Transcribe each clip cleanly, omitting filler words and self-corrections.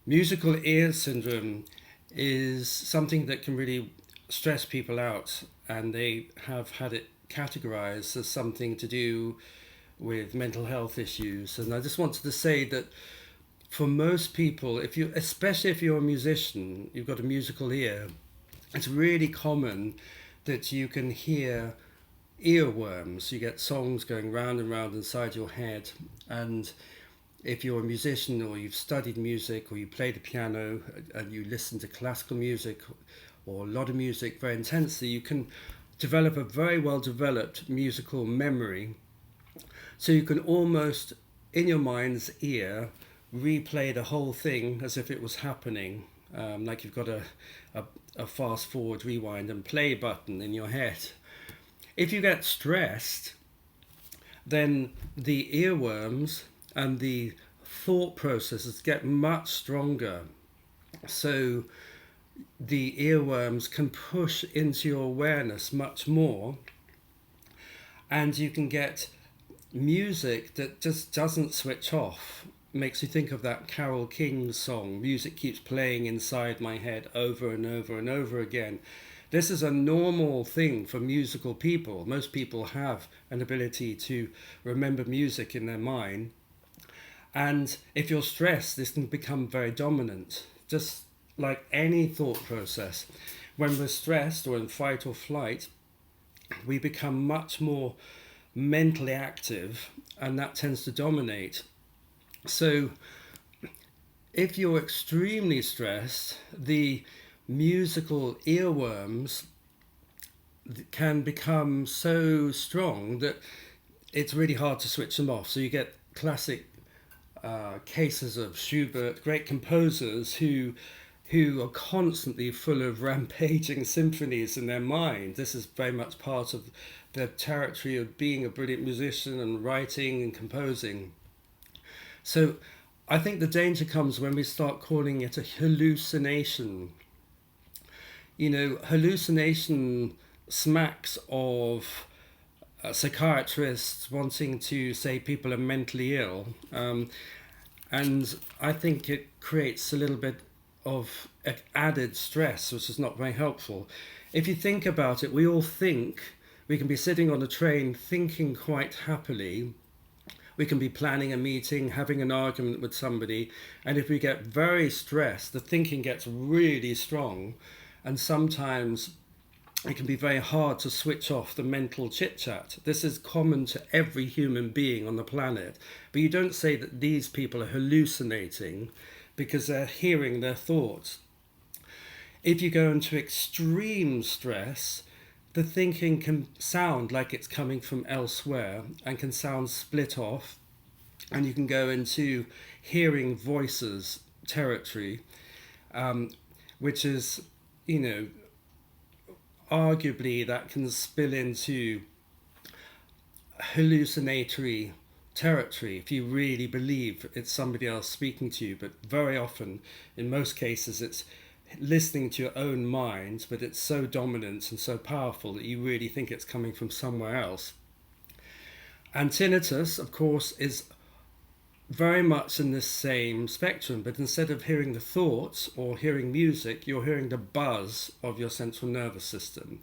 Musical ear syndrome is something that can really stress people out, and they have had it categorized as something to do with mental health issues. And I just wanted to say that for most people, if you, especially if you're a musician, you've got a musical ear, it's really common that you can hear earworms. You get songs going round and round inside your head, and if you're a musician or you've studied music or you play the piano and you listen to classical music or a lot of music very intensely, you can develop a very well developed musical memory. So you can almost, in your mind's ear, replay the whole thing as if it was happening. Like you've got a fast forward, rewind, and play button in your head. If you get stressed, then the earworms and the thought processes get much stronger. So the earworms can push into your awareness much more, and you can get music that just doesn't switch off. Makes you think of that Carole King song, music keeps playing inside my head over and over and over again. This is a normal thing for musical people. Most people have an ability to remember music in their mind. And if you're stressed, this can become very dominant, just like any thought process. When we're stressed or in fight or flight, we become much more mentally active, and that tends to dominate. So if you're extremely stressed, the musical earworms can become so strong that it's really hard to switch them off. So you get classic cases of Schubert, great composers who are constantly full of rampaging symphonies in their mind. This is very much part of the territory of being a brilliant musician and writing and composing. So I think the danger comes when we start calling it a hallucination. Hallucination smacks of psychiatrists wanting to say people are mentally ill. And I think it creates a little bit of added stress, which is not very helpful. If you think about it, we all think. We can be sitting on a train thinking quite happily. We can be planning a meeting, having an argument with somebody, and if we get very stressed, the thinking gets really strong, and sometimes it can be very hard to switch off the mental chit chat. This is common to every human being on the planet. But you don't say that these people are hallucinating because they're hearing their thoughts. If you go into extreme stress, the thinking can sound like it's coming from elsewhere and can sound split off, and you can go into hearing voices territory, which is, arguably that can spill into hallucinatory territory if you really believe it's somebody else speaking to you. But very often, in most cases, it's listening to your own mind, but it's so dominant and so powerful that you really think it's coming from somewhere else. And tinnitus, of course, is very much in this same spectrum, but instead of hearing the thoughts or hearing music, you're hearing the buzz of your central nervous system.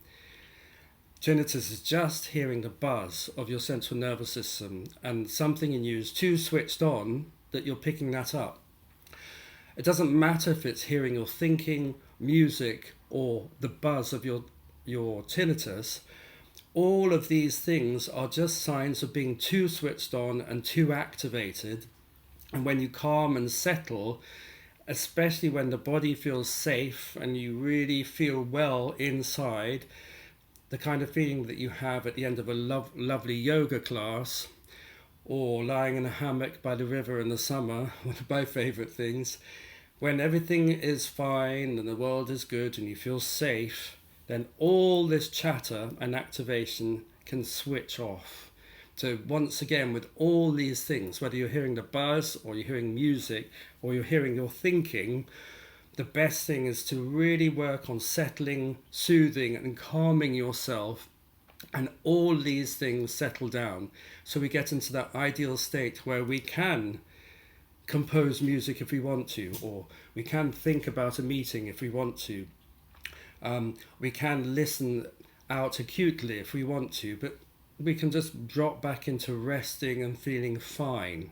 Tinnitus is just hearing the buzz of your central nervous system, and something in you is too switched on that you're picking that up. It doesn't matter if it's hearing your thinking, music, or the buzz of your tinnitus. All of these things are just signs of being too switched on and too activated. And when you calm and settle, especially when the body feels safe and you really feel well inside, the kind of feeling that you have at the end of a lovely yoga class, or lying in a hammock by the river in the summer, one of my favourite things, when everything is fine and the world is good and you feel safe, then all this chatter and activation can switch off. So once again, with all these things, whether you're hearing the buzz or you're hearing music or you're hearing your thinking, the best thing is to really work on settling, soothing and calming yourself, and all these things settle down. So we get into that ideal state where we can compose music if we want to, or we can think about a meeting if we want to. We can listen out acutely if we want to, but we can just drop back into resting and feeling fine.